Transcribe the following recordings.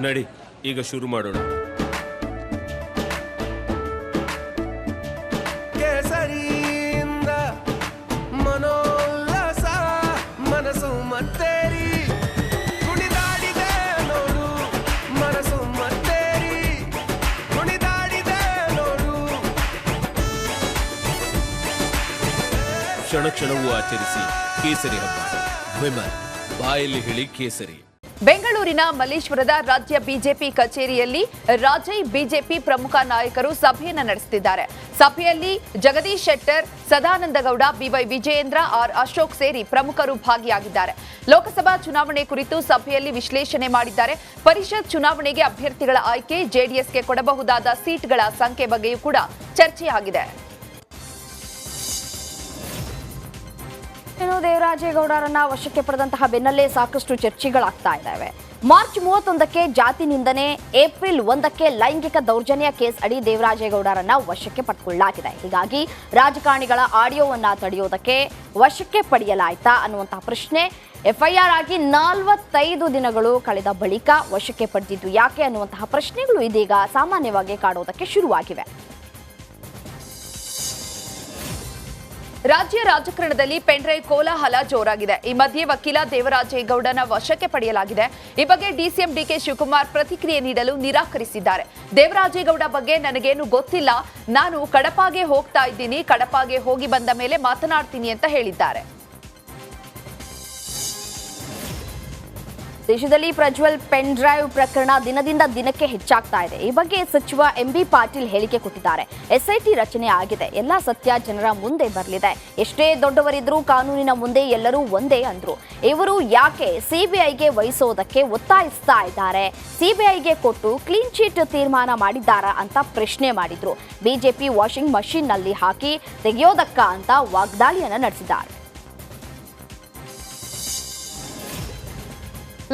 ನಡಿ ಈಗ ಶುರು ಮಾಡೋಣ. ಕೇಸರಿಯಿಂದ ಮನೋಲ್ಲಾಸ ಮನಸ್ಸು ಮತ್ತೇರಿ ಕುಣಿದಾಡಿದೆ ನೋಡು, ಮನಸ್ಸು ಮತ್ತೇರಿ ಕುಣಿದಾಡಿದೆ ನೋಡು. ಕ್ಷಣ ಕ್ಷಣವೂ ಆಚರಿಸಿ ಕೇಸರಿ ಹಬ್ಬ. ವಿಮಲ್ ಬಾಯಲ್ಲಿ ಹೇಳಿ ಕೇಸರಿ. ಬೆಂಗಳೂರಿನ ಮಲ್ಲೇಶ್ವರದ ರಾಜ್ಯ ಬಿಜೆಪಿ ಕಚೇರಿಯಲ್ಲಿ ರಾಜ್ಯ ಬಿಜೆಪಿ ಪ್ರಮುಖ ನಾಯಕರು ಸಭೆಯನ್ನು ನಡೆಸುತ್ತಿದ್ದಾರೆ. ಸಭೆಯಲ್ಲಿ ಜಗದೀಶ್ ಶೆಟ್ಟರ್, ಸದಾನಂದಗೌಡ, ಬಿವೈ ವಿಜಯೇಂದ್ರ, ಆರ್ ಅಶೋಕ್ ಸೇರಿ ಪ್ರಮುಖರು ಭಾಗಿಯಾಗಿದ್ದಾರೆ. ಲೋಕಸಭಾ ಚುನಾವಣೆ ಕುರಿತು ಸಭೆಯಲ್ಲಿ ವಿಶ್ಲೇಷಣೆ ಮಾಡಿದ್ದಾರೆ. ಪರಿಷತ್ ಚುನಾವಣೆಗೆ ಅಭ್ಯರ್ಥಿಗಳ ಆಯ್ಕೆ, ಜೆಡಿಎಸ್ಗೆ ಕೊಡಬಹುದಾದ ಸೀಟ್ಗಳ ಸಂಖ್ಯೆ ಬಗ್ಗೆಯೂ ಕೂಡ ಚರ್ಚೆಯಾಗಿದೆ. ದೇವರಾಜೇಗೌಡರನ್ನ ವಶಕ್ಕೆ ಪಡೆದಂತಹ ಬೆನ್ನಲ್ಲೇ ಸಾಕಷ್ಟು ಚರ್ಚೆಗಳಾಗ್ತಾ ಇದ್ದಾವೆ. ಮಾರ್ಚ್ 31ಕ್ಕೆ ಜಾತಿ ನಿಂದನೆ, ಏಪ್ರಿಲ್ 1ಕ್ಕೆ ಲೈಂಗಿಕ ದೌರ್ಜನ್ಯ ಕೇಸ್ ಅಡಿ ದೇವರಾಜೇಗೌಡರನ್ನ ವಶಕ್ಕೆ ಪಡೆದುಕೊಳ್ಳಲಾಗಿದೆ. ಹೀಗಾಗಿ ರಾಜಕಾರಣಿಗಳ ಆಡಿಯೋವನ್ನ ತಡೆಯೋದಕ್ಕೆ ವಶಕ್ಕೆ ಪಡೆಯಲಾಯ್ತಾ ಅನ್ನುವಂತಹ ಪ್ರಶ್ನೆ. ಎಫ್ಐಆರ್ ಆಗಿ 45 ದಿನಗಳು ಕಳೆದ ಬಳಿಕ ವಶಕ್ಕೆ ಪಡೆದಿದ್ದು ಯಾಕೆ ಅನ್ನುವಂತಹ ಪ್ರಶ್ನೆಗಳು ಇದೀಗ ಸಾಮಾನ್ಯವಾಗಿ ಕಾಡೋದಕ್ಕೆ ಶುರುವಾಗಿವೆ. ರಾಜ್ಯ ರಾಜಕಾರಣದಲ್ಲಿ ಪೆನ್ಡ್ರೈವ್ ಕೋಲಾಹಲ ಜೋರಾಗಿದೆ. ಈ ಮಧ್ಯೆ ವಕೀಲ ದೇವರಾಜೇಗೌಡನ ವಶಕ್ಕೆ ಪಡೆಯಲಾಗಿದೆ. ಈ ಬಗ್ಗೆ ಡಿಸಿಎಂ ಡಿಕೆ ಶಿವಕುಮಾರ್ ಪ್ರತಿಕ್ರಿಯೆ ನೀಡಲು ನಿರಾಕರಿಸಿದ್ದಾರೆ. ದೇವರಾಜೇಗೌಡ ಬಗ್ಗೆ ನನಗೇನು ಗೊತ್ತಿಲ್ಲ, ನಾನು ಕಡಪಾಗೆ ಹೋಗ್ತಾ ಇದ್ದೀನಿ, ಕಡಪಾಗೆ ಹೋಗಿ ಬಂದ ಮೇಲೆ ಮಾತನಾಡ್ತೀನಿ ಅಂತ ಹೇಳಿದ್ದಾರೆ. ದೇಶದಲ್ಲಿ ಪ್ರಜ್ವಲ್ ಪೆನ್ ಡ್ರೈವ್ ಪ್ರಕರಣ ದಿನದಿಂದ ದಿನಕ್ಕೆ ಹೆಚ್ಚಾಗ್ತಾ ಇದೆ. ಈ ಬಗ್ಗೆ ಸಚಿವ ಎಂಬಿ ಪಾಟೀಲ್ ಹೇಳಿಕೆ ಕೊಟ್ಟಿದ್ದಾರೆ. ಎಸ್ಐಟಿ ರಚನೆ ಆಗಿದೆ, ಎಲ್ಲ ಸತ್ಯ ಜನರ ಮುಂದೆ ಬರಲಿದೆ. ಎಷ್ಟೇ ದೊಡ್ಡವರಿದ್ರೂ ಕಾನೂನಿನ ಮುಂದೆ ಎಲ್ಲರೂ ಒಂದೇ ಅಂದ್ರು. ಇವರು ಯಾಕೆ ಸಿಬಿಐಗೆ ವಹಿಸೋದಕ್ಕೆ ಒತ್ತಾಯಿಸ್ತಾ ಇದ್ದಾರೆ? ಸಿಬಿಐಗೆ ಕೊಟ್ಟು ಕ್ಲೀನ್ ಚೀಟ್ ತೀರ್ಮಾನ ಮಾಡಿದ್ದಾರಾ ಅಂತ ಪ್ರಶ್ನೆ ಮಾಡಿದ್ರು. ಬಿಜೆಪಿ ವಾಷಿಂಗ್ ಮಷೀನ್ ನಲ್ಲಿ ಹಾಕಿ ತೆಗೆಯೋದಕ್ಕ ಅಂತ ವಾಗ್ದಾಳಿಯನ್ನ ನಡೆಸಿದ್ದಾರೆ.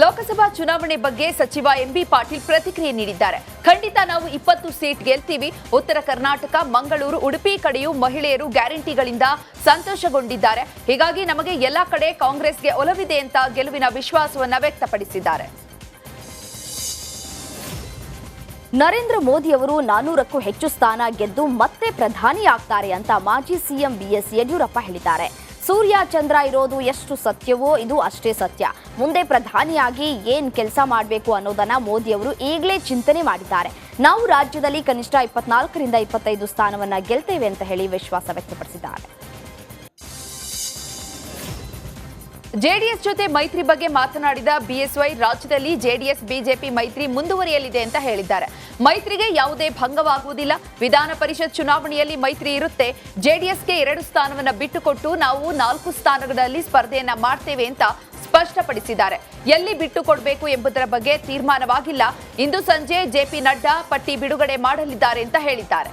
ಲೋಕಸಭಾ ಚುನಾವಣೆ ಬಗ್ಗೆ ಸಚಿವ ಎಂಬಿ ಪಾಟೀಲ್ ಪ್ರತಿಕ್ರಿಯೆ ನೀಡಿದ್ದಾರೆ. ಖಂಡಿತ ನಾವು 20 ಸೀಟ್ ಗೆಲ್ತೀವಿ. ಉತ್ತರ ಕರ್ನಾಟಕ, ಮಂಗಳೂರು, ಉಡುಪಿ ಕಡೆಯೂ ಮಹಿಳೆಯರು ಗ್ಯಾರಂಟಿಗಳಿಂದ ಸಂತೋಷಗೊಂಡಿದ್ದಾರೆ. ಹೀಗಾಗಿ ನಮಗೆ ಎಲ್ಲ ಕಡೆ ಕಾಂಗ್ರೆಸ್ಗೆ ಒಲವಿದೆ ಅಂತ ಗೆಲುವಿನ ವಿಶ್ವಾಸವನ್ನ ವ್ಯಕ್ತಪಡಿಸಿದ್ದಾರೆ. ನರೇಂದ್ರ ಮೋದಿ ಅವರು 400ಕ್ಕೂ ಹೆಚ್ಚು ಸ್ಥಾನ ಗೆದ್ದು ಮತ್ತೆ ಪ್ರಧಾನಿಯಾಗ್ತಾರೆ ಅಂತ ಮಾಜಿ ಸಿಎಂ ಬಿಎಸ್ ಯಡಿಯೂರಪ್ಪ ಹೇಳಿದ್ದಾರೆ. ಸೂರ್ಯ ಚಂದ್ರ ಇರೋದು ಎಷ್ಟು ಸತ್ಯವೋ ಇದು ಅಷ್ಟೇ ಸತ್ಯ. ಮುಂದೆ ಪ್ರಧಾನಿಯಾಗಿ ಏನ್ ಕೆಲಸ ಮಾಡಬೇಕು ಅನ್ನೋದನ್ನ ಮೋದಿ ಅವರು ಈಗಲೇ ಚಿಂತನೆ ಮಾಡಿದ್ದಾರೆ. ನಾವು ರಾಜ್ಯದಲ್ಲಿ ಕನಿಷ್ಠ 24ರಿಂದ 25 ಸ್ಥಾನವನ್ನ ಗೆಲ್ತೇವೆ ಅಂತ ಹೇಳಿ ವಿಶ್ವಾಸ ವ್ಯಕ್ತಪಡಿಸಿದ್ದಾರೆ. ಜೆಡಿಎಸ್ ಜೊತೆ ಮೈತ್ರಿ ಬಗ್ಗೆ ಮಾತನಾಡಿದ ಬಿಎಸ್ವೈ, ರಾಜ್ಯದಲ್ಲಿ ಜೆಡಿಎಸ್ ಬಿಜೆಪಿ ಮೈತ್ರಿ ಮುಂದುವರಿಯಲಿದೆ ಅಂತ ಹೇಳಿದ್ದಾರೆ. ಮೈತ್ರಿಗೆ ಯಾವುದೇ ಭಂಗವಾಗುವುದಿಲ್ಲ. ವಿಧಾನ ಪರಿಷತ್ ಚುನಾವಣೆಯಲ್ಲಿ ಮೈತ್ರಿ ಇರುತ್ತೆ. ಜೆಡಿಎಸ್ಗೆ 2 ಸ್ಥಾನವನ್ನ ಬಿಟ್ಟುಕೊಟ್ಟು ನಾವು 4 ಸ್ಥಾನಗಳಲ್ಲಿ ಸ್ಪರ್ಧೆಯನ್ನ ಮಾಡ್ತೇವೆ ಅಂತ ಸ್ಪಷ್ಟಪಡಿಸಿದ್ದಾರೆ. ಎಲ್ಲಿ ಬಿಟ್ಟು ಕೊಡಬೇಕು ಎಂಬುದರ ಬಗ್ಗೆ ತೀರ್ಮಾನವಾಗಿಲ್ಲ. ಇಂದು ಸಂಜೆ ಜೆಪಿ ನಡ್ಡಾ ಪಟ್ಟಿ ಬಿಡುಗಡೆ ಮಾಡಲಿದ್ದಾರೆ ಅಂತ ಹೇಳಿದ್ದಾರೆ.